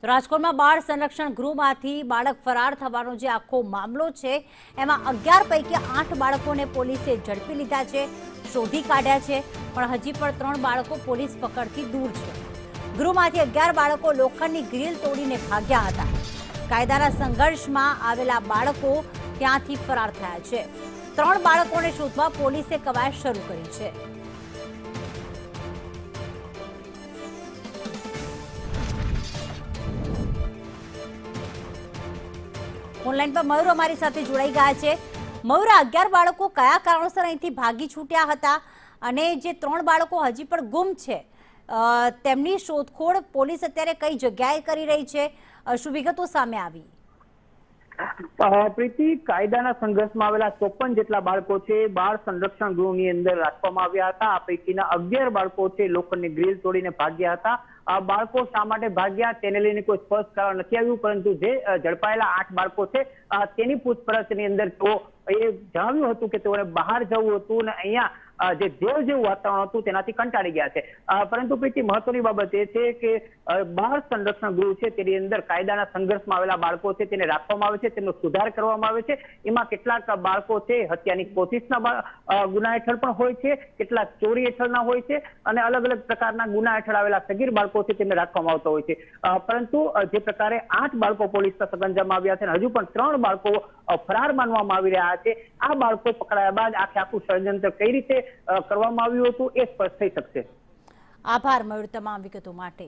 તો રાજકોટમાં બાળ સંરક્ષણ ગૃહમાંથી બાળક ફરાર થવાનો જે આખો મામલો છે એમાં 11 પૈકી 8 બાળકોને પોલીસે ઝડપી લીધા છે, શોધી કાઢ્યા છે, પણ હજી પણ 3 બાળકો પોલીસ પકડથી દૂર છે। ગૃહમાંથી 11 બાળકો લોખંડની ગ્રીલ તોડીને ભાગ્યા હતા। કાયદાના સંઘર્ષમાં આવેલા બાળકો ત્યાંથી ફરાર થયા છે। 3 બાળકોને શોધવા પોલીસે કવાયત શરૂ કરી છે। ઓનલાઈન પર મયુર અમારી સાથે જોડાઈ ગયા છે। મયુર, 11 બાળકો કયા કારણોસર અહીંથી ભાગી છૂટ્યા હતા અને જે 3 બાળકો હજી પણ ગુમ છે તેમની શોધખોળ પોલીસ અત્યારે કઈ જગ્યાએ કરી રહી છે, શું વિગતો સામે આવી? પ્રીતિ, કાયદાના સંઘર્ષમાં આવેલા 54 જેટલા બાળકો છે બાળ સંરક્ષણ ગૃહની અંદર રાખવામાં આવ્યા હતા। આ પૈકીના 11 બાળકો છે લોખંડની ગ્રીલ તોડીને ભાગ્યા હતા। આ બાળકો શા માટે ભાગ્યા તેને લઈને કોઈ સ્પષ્ટ કારણ નથી આવ્યું, પરંતુ જે ઝડપાયેલા 8 બાળકો છે તેની પૂછપરછની અંદર તો એ જણાવ્યું હતું કે તેઓને બહાર જવું હતું અને અહીંયા જે જેલ જેવું વાતાવરણ હતું તેનાથી કંટાળી ગયા છે। પરંતુ પ્રીતિ, મહત્વની બાબત એ છે કે બાળ સંરક્ષણ ગૃહ છે તેની અંદર કાયદાના સંઘર્ષમાં આવેલા બાળકો છે તેને રાખવામાં આવે છે, તેમનો સુધાર કરવામાં આવે છે। એમાં કેટલાક બાળકો છે હત્યાની કોશિશના ગુના હેઠળ પણ હોય છે, કેટલાક ચોરી હેઠળના હોય છે અને અલગ અલગ પ્રકારના ગુના હેઠળ આવેલા સગીર બાળકો છે તેમને રાખવામાં આવતા હોય છે। પરંતુ જે પ્રકારે 8 બાળકો પોલીસના સગંજામાં આવ્યા છે અને હજુ પણ 3 બાળકો ફરાર માનવામાં આવી રહ્યા છે, આ બાળકો પકડાયા બાદ આખું ષડયંત્ર કઈ રીતે કરવામાં આવ્યું હતું એ સ્પષ્ટ થઈ શકશે। આભાર મયુર તમામ વિગતો માટે।